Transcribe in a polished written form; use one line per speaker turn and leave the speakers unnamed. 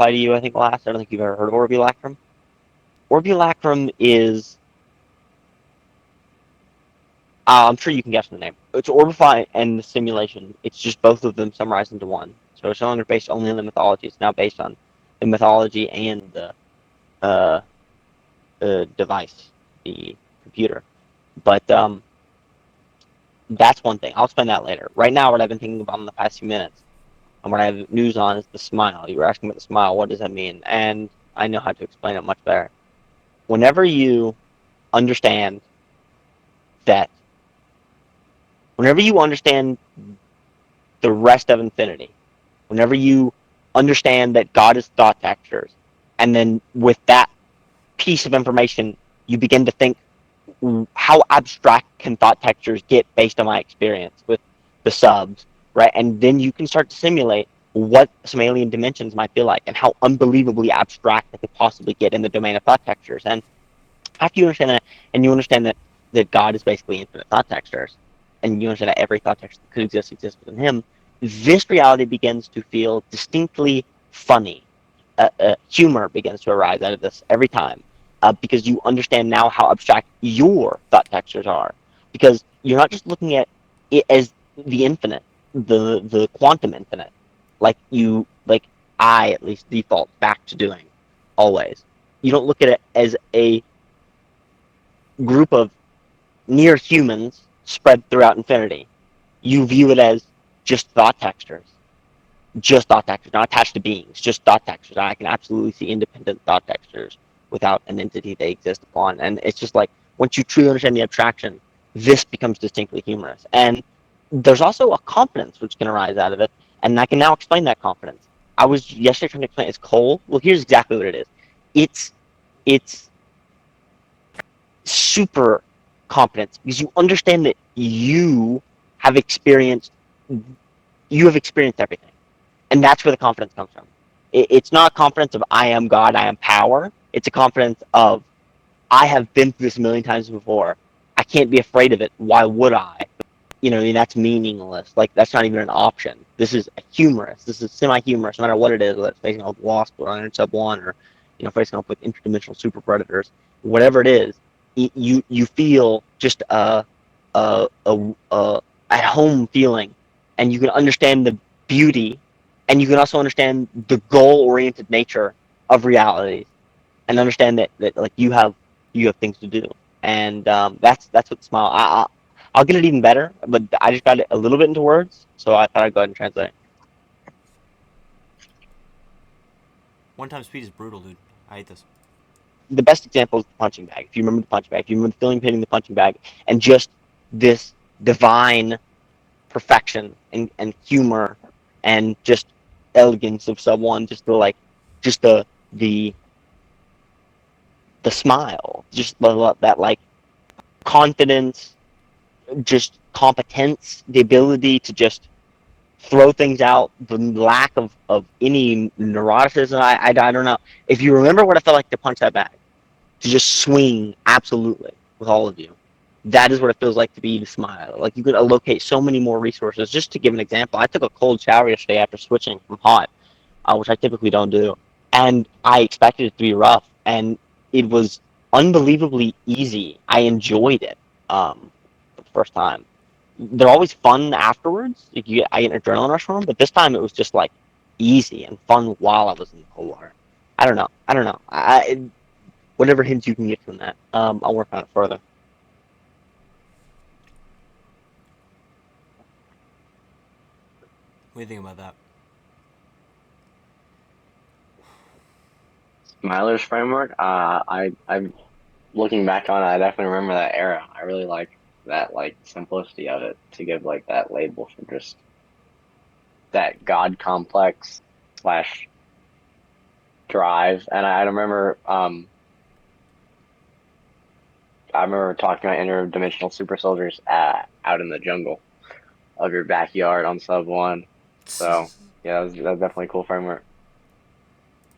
apply to you, I think, last. I don't think you've ever heard of orbulacrum. Orbulacrum is, I'm sure you can guess the name. It's Orbify and the simulation. It's just both of them summarized into one. So it's no longer based only on the mythology. It's now based on the mythology and the uh, device, the computer. But that's one thing. I'll explain that later. Right now, what I've been thinking about in the past few minutes and what I have news on is the smile. You were asking about the smile. What does that mean? And I know how to explain it much better. Whenever you understand that, whenever you understand the rest of infinity, whenever you understand that God is thought textures, and then with that piece of information, you begin to think, how abstract can thought textures get based on my experience with the subs, right? And then you can start to simulate what some alien dimensions might feel like and how unbelievably abstract they could possibly get in the domain of thought textures. And after you understand that, and you understand that God is basically infinite thought textures, and you understand that every thought texture that could exist exists within Him, this reality begins to feel distinctly funny. Humor begins to arise out of this every time, because you understand now how abstract your thought textures are. Because you're not just looking at it as the infinite, the quantum infinite, like I at least default back to doing always. You don't look at it as a group of near humans spread throughout infinity. You view it as just thought textures, not attached to beings, just thought textures. I can absolutely see independent thought textures without an entity they exist upon. And it's just like, once you truly understand the abstraction, this becomes distinctly humorous. And there's also a confidence which can arise out of it. And I can now explain that confidence. I was yesterday trying to explain it's coal. Well, here's exactly what it is. It's super confidence because you understand that have experienced you have experienced everything, and that's where the confidence comes from. It's not a confidence of I am God, I am power. It's a confidence of I have been through this a million times before. I can't be afraid of it. Why would I? I mean, that's meaningless. Like, that's not even an option. This is humorous. This is semi-humorous, no matter what it is, whether it's facing off with Wasp or Iron Sub 1 or, facing off with interdimensional super predators. Whatever it is, you feel just a at home feeling, and you can understand the beauty, and you can also understand the goal-oriented nature of realities, and understand that like you have things to do, and that's what smile. I'll get it even better, but I just got it a little bit into words, so I thought I'd go ahead and translate.
One time speed is brutal, dude. I hate this.
The best example is the punching bag. If you remember the punching bag, if you remember the feeling of hitting the punching bag, and just this divine perfection and humor and just elegance of someone, just the the smile, just that like confidence, just competence, the ability to just throw things out, the lack of any neuroticism. I don't know. If you remember what it felt like to punch that bag, to just swing absolutely with all of you, that is what it feels like to be the smile. Like, you could allocate so many more resources. Just to give an example, I took a cold shower yesterday after switching from hot, which I typically don't do, and I expected it to be rough, and it was unbelievably easy. I enjoyed it for the first time. They're always fun afterwards. I get an adrenaline rush from them, but this time it was just like easy and fun while I was in the cold water. I don't know. I don't know. Whatever hints you can get from that, I'll work on it further.
What do you think about that?
Smiler's framework. I'm looking back on it. I definitely remember that era. I really like that simplicity of it to give that label for just that God complex slash drive. And I remember talking about interdimensional super soldiers out in the jungle of your backyard on Sub 1. So yeah, that was definitely a cool framework.